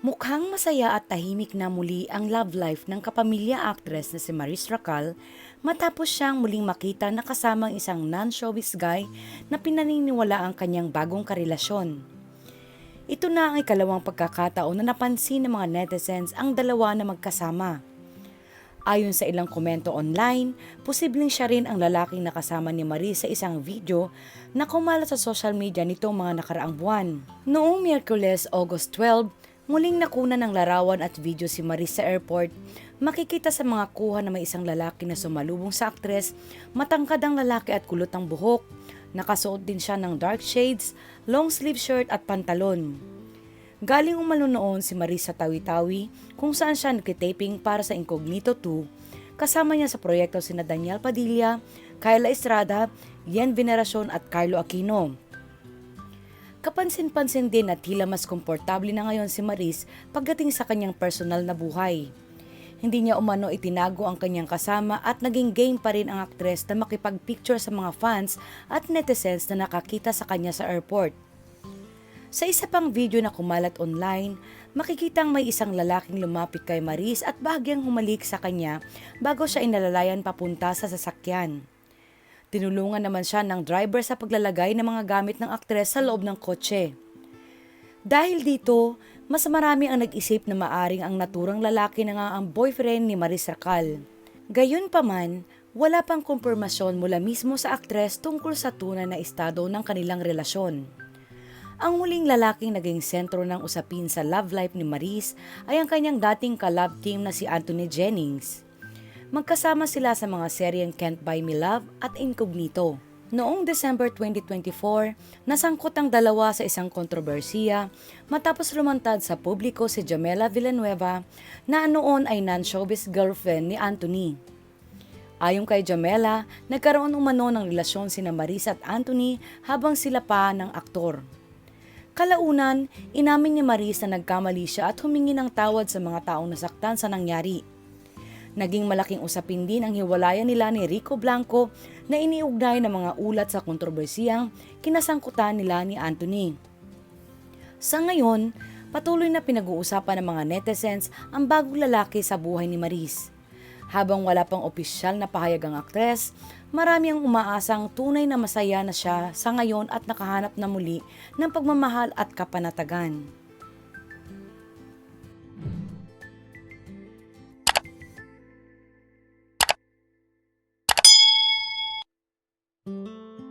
Mukhang masaya at tahimik na muli ang love life ng kapamilya actress na si Maris Racal matapos siyang muling makita na kasama ang isang non-showbiz guy na pinaniniwala ang kanyang bagong karelasyon. Ito na ang ikalawang pagkakataon na napansin ng mga netizens ang dalawa na magkasama. Ayon sa ilang komento online, posibleng siya rin ang lalaking nakasama ni Maris sa isang video na kumalat sa social media nitong mga nakaraang buwan. Noong Miyerkules, August 12, muling nakuna ng larawan at video si Maris sa airport. Makikita sa mga kuha na may isang lalaki na sumalubong sa aktres, matangkad ang lalaki at kulot ang buhok. Nakasuot din siya ng dark shades, long sleeve shirt at pantalon. Galing umano noon si Maris sa Tawi-Tawi kung saan siya nagtitaping para sa Incognito 2. Kasama niya sa proyekto sina Daniel Padilla, Kyla Estrada, Yen Veneracion at Carlo Aquino. Kapansin-pansin din na tila mas komportable na ngayon si Maris pagdating sa kanyang personal na buhay. Hindi niya umano itinago ang kanyang kasama at naging game pa rin ang aktres na makipag-picture sa mga fans at netizens na nakakita sa kanya sa airport. Sa isa pang video na kumalat online, makikitang may isang lalaking lumapit kay Maris at bahagyang humalik sa kanya bago siya inalalayan papunta sa sasakyan. Tinulungan naman siya ng driver sa paglalagay ng mga gamit ng aktres sa loob ng kotse. Dahil dito, mas marami ang nag-isip na maaring ang naturang lalaki na nga ang boyfriend ni Maris Racal. Gayunpaman, wala pang kumpirmasyon mula mismo sa aktres tungkol sa tunay na estado ng kanilang relasyon. Ang huling lalaking naging sentro ng usapin sa love life ni Maris ay ang kanyang dating ka-love team na si Anthony Jennings. Magkasama sila sa mga seryeng Can't Buy Me Love at Incognito. Noong December 2024, nasangkot ang dalawa sa isang kontrobersiya matapos lumantad sa publiko si Jamela Villanueva na noon ay non-showbiz girlfriend ni Anthony. Ayon kay Jamela, nagkaroon umano ng relasyon sina Maris at Anthony habang sila pa ng aktor. Kalaunan, inamin ni Maris na nagkamali siya at humingi ng tawad sa mga taong nasaktan sa nangyari. Naging malaking usapin din ang hiwalayan nila ni Rico Blanco na iniugnay ng mga ulat sa kontrobersiyang kinasangkutan nila ni Anthony. Sa ngayon, patuloy na pinag-uusapan ng mga netizens ang bagong lalaki sa buhay ni Maris. Habang wala pang opisyal na pahayag ang aktres, marami ang umaasang tunay na masaya na siya sa ngayon at nakahanap na muli ng pagmamahal at kapanatagan.